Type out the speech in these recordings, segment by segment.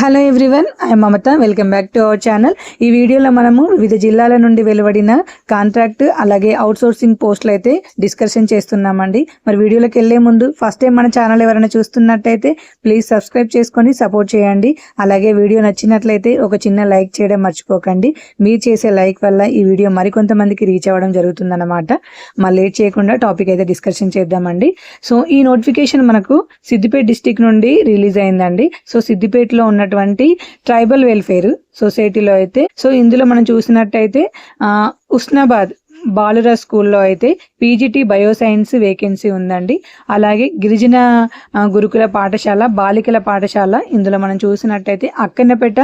Hello everyone, I'm Mamata. Welcome back to our channel. ఈ వీడియోలో మనము వివిధ జిల్లాల నుండి వెలువడిన కాంట్రాక్ట్ అలాగే అవుట్సోర్సింగ్ పోస్టులు అయితే డిస్కషన్ చేస్తున్నామండి. మరి వీడియోలోకి వెళ్ళే ముందు ఫస్ట్ టైం మన ఛానల్ ఎవరైనా చూస్తున్నట్టయితే ప్లీజ్ సబ్స్క్రైబ్ చేసుకొని సపోర్ట్ చేయండి. అలాగే వీడియో నచ్చినట్లయితే ఒక చిన్న లైక్ చేయడం మర్చిపోకండి. మీరు చేసే లైక్ వల్ల ఈ వీడియో మరికొంతమందికి రీచ్ అవ్వడం జరుగుతుందన్నమాట. మరి లేట్ చేయకుండా టాపిక్ అయితే డిస్కషన్ చేద్దామండి. సో ఈ నోటిఫికేషన్ మనకు సిద్దిపేట డిస్టిక్ నుండి రిలీజ్ అయిందండి. సో సిద్దిపేటలో ఉన్నటువంటి ట్రైబల్ వెల్ఫేర్ సొసైటీలో అయితే ఇందులో మనం చూసినట్టయితే ఉస్నాబాద్ బాలుర స్కూల్లో అయితే పీజీటీ బయోసైన్స్ వేకెన్సీ ఉందండి. అలాగే గిరిజన గురుకుల పాఠశాల బాలికల పాఠశాల ఇందులో మనం చూసినట్టయితే అక్కన్నపేట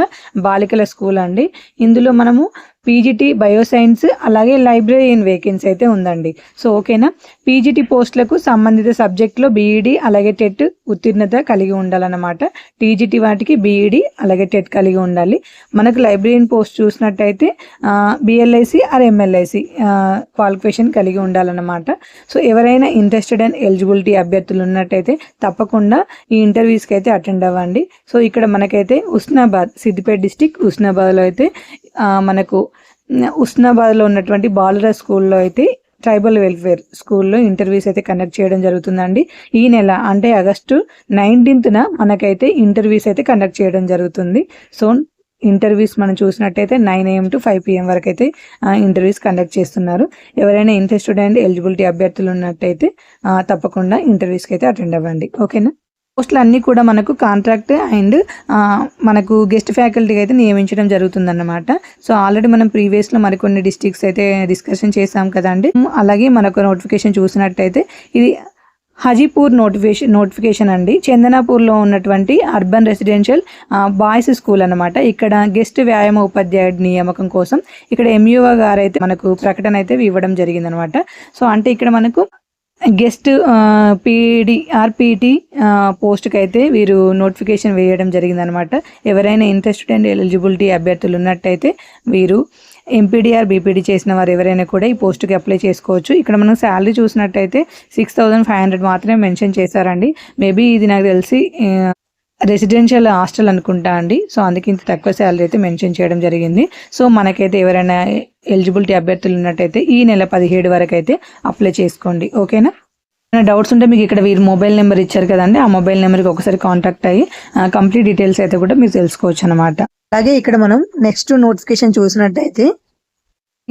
బాలికల స్కూల్ అండి. ఇందులో మనము పీజీటీ బయోసైన్స్ అలాగే లైబ్రరీయన్ వేకెన్సీ అయితే ఉందండి. సో ఓకేనా. పీజీటీ పోస్టులకు సంబంధిత సబ్జెక్ట్లో బీఈడి అలాగే టెట్ ఉత్తీర్ణత కలిగి ఉండాలన్నమాట. టీజీటీ వాటికి బీఈడి అలాగే టెట్ కలిగి ఉండాలి. మనకు లైబ్రరీయన్ పోస్ట్ చూసినట్టయితే బిఎల్ఐసి ఆర్ ఎంఎల్ఐసి క్వాలిఫికేషన్ కలిగి ఉండాలన్నమాట. సో ఎవరైనా ఇంట్రెస్టెడ్ అండ్ ఎలిజిబిలిటీ అభ్యర్థులు ఉన్నట్టయితే తప్పకుండా ఈ ఇంటర్వ్యూస్కి అయితే అటెండ్ అవ్వండి. సో ఇక్కడ మనకైతే ఉస్నాబాద్ సిద్దిపేట డిస్టిక్ ఉస్నాబాద్లో అయితే మనకు ఉస్నాబాద్లో ఉన్నటువంటి బాలుర స్కూల్లో అయితే ట్రైబల్ వెల్ఫేర్ స్కూల్లో ఇంటర్వ్యూస్ అయితే కండక్ట్ చేయడం జరుగుతుందండి. ఈ నెల అంటే ఆగస్టు 19న మనకైతే ఇంటర్వ్యూస్ అయితే కండక్ట్ చేయడం జరుగుతుంది. సో ఇంటర్వ్యూస్ మనం చూసినట్టయితే 9 AM to 5 PM వరకు అయితే ఇంటర్వ్యూస్ కండక్ట్ చేస్తున్నారు. ఎవరైనా ఇంట్రెస్టెడ్ అండ్ ఎలిజిబిలిటీ అభ్యర్థులు ఉన్నట్టయితే తప్పకుండా ఇంటర్వ్యూస్కి అయితే అటెండ్ అవ్వండి. ఓకేనా. పోస్టులు అన్నీ కూడా మనకు కాంట్రాక్ట్ అండ్ మనకు గెస్ట్ ఫ్యాకల్టీకి అయితే నియమించడం జరుగుతుందన్నమాట. సో ఆల్రెడీ మనం ప్రీవియస్లో మరికొన్ని డిస్ట్రిక్ట్స్ అయితే డిస్కషన్ చేసాం కదండి. అలాగే మనకు నోటిఫికేషన్ చూసినట్టయితే ఇది హజీపూర్ నోటిఫికేషన్ అండి. చందనాపూర్లో ఉన్నటువంటి అర్బన్ రెసిడెన్షియల్ బాయ్స్ స్కూల్ అనమాట. ఇక్కడ గెస్ట్ వ్యాయామ ఉపాధ్యాయుడి నియామకం కోసం ఇక్కడ ఎంయూఓ గారు అయితే మనకు ప్రకటన అయితే ఇవ్వడం జరిగిందనమాట. సో అంటే ఇక్కడ మనకు గెస్ట్ పీడి ఆర్పిటి పోస్ట్కి అయితే వీరు నోటిఫికేషన్ వేయడం జరిగిందనమాట. ఎవరైనా ఇంట్రెస్టెడ్ అండ్ ఎలిజిబిలిటీ అభ్యర్థులు ఉన్నట్టయితే వీరు ఎంపీడీఆర్ బీపీడీ చేసిన వారు ఎవరైనా కూడా ఈ పోస్ట్కి అప్లై చేసుకోవచ్చు. ఇక్కడ మనం శాలరీ చూసినట్టయితే 6,500 మాత్రమే మెన్షన్ చేశారండి. మేబీ ఇది నాకు తెలిసి రెసిడెన్షియల్ హాస్టల్ అనుకుంటా అండి. సో అందుకే ఇంత తక్కువ శాలరీ అయితే మెన్షన్ చేయడం జరిగింది. సో మనకైతే ఎవరైనా ఎలిజిబిలిటీ అభ్యర్థులు ఉన్నట్టయితే ఈ నెల 17 వరకు అయితే అప్లై చేసుకోండి. ఓకేనా. ఏమైనా డౌట్స్ ఉంటే మీకు ఇక్కడ వీరు మొబైల్ నెంబర్ ఇచ్చారు కదండి, ఆ మొబైల్ నెంబర్కి ఒకసారి కాంటాక్ట్ అయ్యి కంప్లీట్ డీటెయిల్స్ అయితే కూడా మీరు తెలుసుకోవచ్చు అనమాట. అలాగే ఇక్కడ మనం నెక్స్ట్ నోటిఫికేషన్ చూసినట్టయితే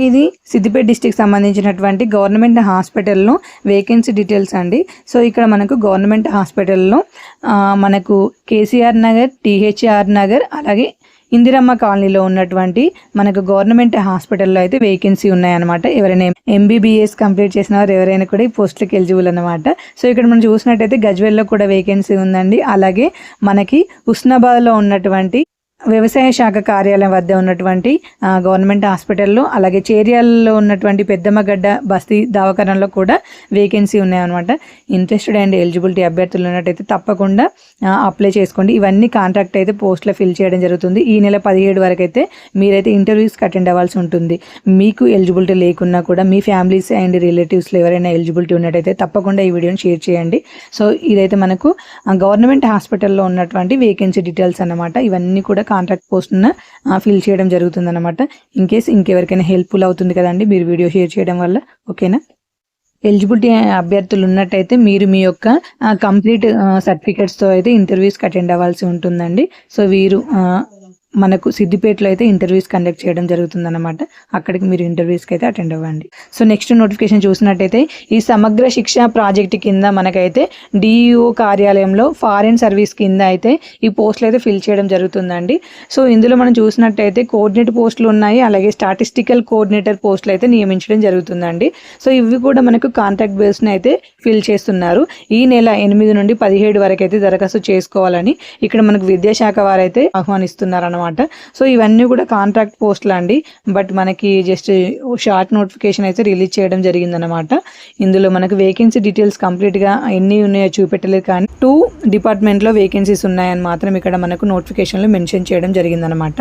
ఇది సిద్దిపేట డిస్టిక్ సంబంధించినటువంటి గవర్నమెంట్ హాస్పిటల్లో వేకెన్సీ డీటెయిల్స్ అండి. సో ఇక్కడ మనకు గవర్నమెంట్ హాస్పిటల్లో మనకు కేసీఆర్ నగర్, టీహెచ్ఆర్ నగర్ అలాగే ఇందిరమ్మ కాలనీలో ఉన్నటువంటి మనకు గవర్నమెంట్ హాస్పిటల్లో అయితే వేకెన్సీ ఉన్నాయన్నమాట. ఎవరైనా ఎంబీబీఎస్ కంప్లీట్ చేసిన వారు ఎవరైనా కూడా ఈ పోస్టులకు ఎలిజిబుల్ అనమాట. సో ఇక్కడ మనం చూసినట్టయితే గజ్వేల్లో కూడా వేకెన్సీ ఉందండి. అలాగే మనకి ఉస్నాబాద్లో ఉన్నటువంటి వ్యవసాయ శాఖ కార్యాలయం వద్ద ఉన్నటువంటి గవర్నమెంట్ హాస్పిటల్లో అలాగే చేర్యాలలో ఉన్నటువంటి పెద్దమ్మగడ్డ బస్తీ దవాఖానలో కూడా వేకెన్సీ ఉన్నాయన్నమాట. ఇంట్రెస్టెడ్ అండ్ ఎలిజిబిలిటీ అభ్యర్థులు ఉన్నట్టయితే తప్పకుండా అప్లై చేసుకోండి. ఇవన్నీ కాంట్రాక్ట్ అయితే పోస్ట్లో ఫిల్ చేయడం జరుగుతుంది. ఈ నెల 17 వరకు అయితే మీరైతే ఇంటర్వ్యూస్కి అటెండ్ అవ్వాల్సి ఉంటుంది. మీకు ఎలిజిబిలిటీ లేకున్నా కూడా మీ ఫ్యామిలీస్ అండ్ రిలేటివ్స్లో ఎవరైనా ఎలిజిబిలిటీ ఉన్నట్టయితే తప్పకుండా ఈ వీడియోని షేర్ చేయండి. సో ఇదైతే మనకు గవర్నమెంట్ హాస్పిటల్లో ఉన్నటువంటి వేకెన్సీ డీటెయిల్స్ అన్నమాట. ఇవన్నీ కూడా కాంట్రాక్ట్ పోస్ట్ను ఫిల్ చేయడం జరుగుతుందన్నమాట. ఇన్ కేస్ ఇంకెవరికైనా హెల్ప్ఫుల్ అవుతుంది కదండి మీరు వీడియో షేర్ చేయడం వల్ల. ఓకేనా. ఎలిజిబిలిటీ అభ్యర్థులు ఉన్నట్టయితే మీరు మీ యొక్క కంప్లీట్ సర్టిఫికేట్స్తో అయితే ఇంటర్వ్యూస్కి అటెండ్ అవ్వాల్సి ఉంటుందండి. సో వీరు మనకు సిద్దిపేటలో అయితే ఇంటర్వ్యూస్ కండక్ట్ చేయడం జరుగుతుందన్నమాట. అక్కడికి మీరు ఇంటర్వ్యూస్కి అయితే అటెండ్ అవ్వండి. సో నెక్స్ట్ నోటిఫికేషన్ చూసినట్టయితే ఈ సమగ్ర శిక్ష ప్రాజెక్ట్ కింద మనకైతే డిఈఓ కార్యాలయంలో ఫారెన్ సర్వీస్ కింద అయితే ఈ పోస్టులు అయితే ఫిల్ చేయడం జరుగుతుందండి. సో ఇందులో మనం చూసినట్టయితే కోఆర్డినేటర్ పోస్టులు ఉన్నాయి, అలాగే స్టాటిస్టికల్ కోఆర్డినేటర్ పోస్టులు అయితే నియమించడం జరుగుతుందండి. సో ఇవి కూడా మనకు కాంట్రాక్ట్ బేస్ని అయితే ఫిల్ చేస్తున్నారు. ఈ నెల 8 నుండి 17 వరకు అయితే దరఖాస్తు చేసుకోవాలని ఇక్కడ మనకు విద్యాశాఖ వారు అయితే ఆహ్వానిస్తున్నారు. సో ఇవన్నీ కూడా కాంట్రాక్ట్ పోస్టులు అండి. బట్ మనకి జస్ట్ షార్ట్ నోటిఫికేషన్ అయితే రిలీజ్ చేయడం జరిగిందనమాట. ఇందులో మనకు వేకెన్సీ డీటెయిల్స్ కంప్లీట్గా ఎన్ని ఉన్నాయో చూపెట్టలేదు, కానీ 2 డిపార్ట్మెంట్లో వేకెన్సీస్ ఉన్నాయని మాత్రం ఇక్కడ మనకు నోటిఫికేషన్లో మెన్షన్ చేయడం జరిగిందనమాట.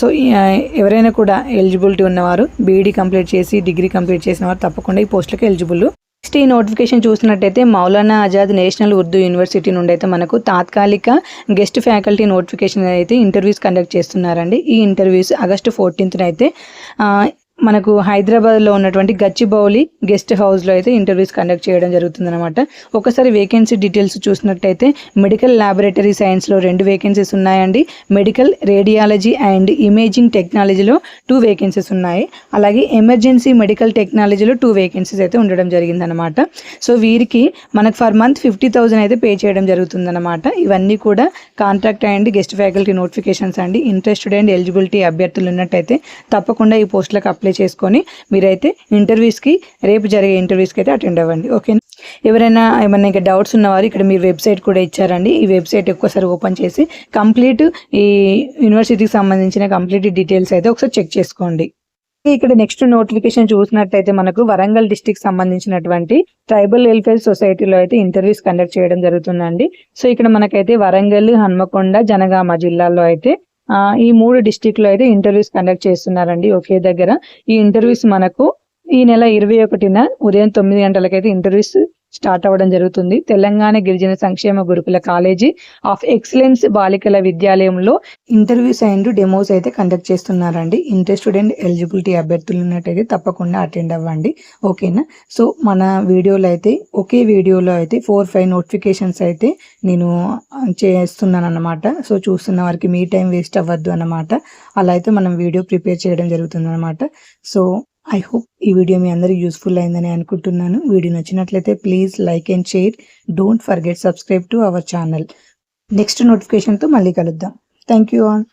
సో ఎవరైనా కూడా ఎలిజిబిలిటీ ఉన్నవారు బీఈడీ కంప్లీట్ చేసి డిగ్రీ కంప్లీట్ చేసిన వారు తప్పకుండా ఈ పోస్టులకు ఎలిజిబుల్. నెక్స్ట్ ఈ నోటిఫికేషన్ చూసినట్టయితే మౌలానా ఆజాద్ నేషనల్ ఉర్దూ యూనివర్సిటీ నుండి అయితే మనకు తాత్కాలిక గెస్ట్ ఫ్యాకల్టీ నోటిఫికేషన్ అయితే ఇంటర్వ్యూస్ కండక్ట్ చేస్తున్నారండి. ఈ ఇంటర్వ్యూస్ ఆగస్టు 14th అయితే మనకు హైదరాబాద్లో ఉన్నటువంటి గచ్చిబౌలి గెస్ట్ హౌస్లో అయితే ఇంటర్వ్యూస్ కండక్ట్ చేయడం జరుగుతుందన్నమాట. ఒకసారి వేకెన్సీ డీటెయిల్స్ చూసినట్టయితే మెడికల్ ల్యాబొరేటరీ సైన్స్లో 2 వేకెన్సీస్ ఉన్నాయండి. మెడికల్ రేడియాలజీ అండ్ ఇమేజింగ్ టెక్నాలజీలో 2 వేకెన్సీస్ ఉన్నాయి. అలాగే ఎమర్జెన్సీ మెడికల్ టెక్నాలజీలో 2 వేకెన్సీస్ అయితే ఉండడం జరిగిందనమాట. సో వీరికి మనకు ఫర్ మంత్ 50,000 అయితే పే చేయడం జరుగుతుందన్నమాట. ఇవన్నీ కూడా contract and guest faculty notifications అండి. ఇంట్రెస్టెడ్ అండ్ ఎలిజిబిలిటీ అభ్యర్థులు ఉన్నట్టయితే తప్పకుండా ఈ పోస్టులకు అప్లై చేసుకొని మీరైతే ఇంటర్వ్యూస్కి రేపు జరిగే ఇంటర్వ్యూస్కి అయితే అటెండ్ అవ్వండి. ఓకే, ఎవరైనా ఏమన్నా ఇంకా డౌట్స్ ఉన్నవారు ఇక్కడ మీరు వెబ్సైట్ కూడా ఇచ్చారండి. ఈ వెబ్సైట్ ఒక్కసారి ఓపెన్ చేసి కంప్లీట్ ఈ యూనివర్సిటీకి సంబంధించిన కంప్లీట్ డీటెయిల్స్ అయితే ఒకసారి చెక్ చేసుకోండి. ఇక్కడ నెక్స్ట్ నోటిఫికేషన్ చూసినట్టయితే మనకు వరంగల్ డిస్టిక్ సంబంధించినటువంటి ట్రైబల్ వెల్ఫేర్ సొసైటీలో అయితే ఇంటర్వ్యూస్ కండక్ట్ చేయడం జరుగుతుందండి. సో ఇక్కడ మనకైతే వరంగల్, హన్మకొండ, జనగామ జిల్లాల్లో అయితే ఈ 3 డిస్టిక్లో అయితే ఇంటర్వ్యూస్ కండక్ట్ చేస్తున్నారండి ఒకే దగ్గర. ఈ ఇంటర్వ్యూస్ మనకు ఈ నెల 21న ఉదయం 9 గంటలకైతే ఇంటర్వ్యూస్ స్టార్ట్ అవ్వడం జరుగుతుంది. తెలంగాణ గిరిజన సంక్షేమ గురుకుల కాలేజీ ఆఫ్ ఎక్సలెన్స్ బాలికల విద్యాలయంలో ఇంటర్వ్యూస్ అండ్ డెమోస్ అయితే కండక్ట్ చేస్తున్నారండి. ఇంట్రెస్టెడ్ అండ్ ఎలిజిబిలిటీ అభ్యర్థులు ఉన్నట్టయితే తప్పకుండా అటెండ్ అవ్వండి. ఓకేనా? సో మన వీడియోలో అయితే ఒకే వీడియోలో అయితే 4-5 నోటిఫికేషన్స్ అయితే నేను చేస్తున్నాను అన్నమాట. సో చూస్తున్న వారికి మీ టైం వేస్ట్ అవ్వద్దు అన్నమాట. అలా అయితే మనం వీడియో ప్రిపేర్ చేయడం జరుగుతుంది అన్నమాట. సో ఐ హోప్ ఈ వీడియో మీ అందరికి యూస్ఫుల్ అయిందని అనుకుంటున్నాను. వీడియో నచ్చినట్లయితే please like and share. Don't forget subscribe to our channel. Next నోటిఫికేషన్తో మళ్ళీ కలుద్దాం. Thank you all.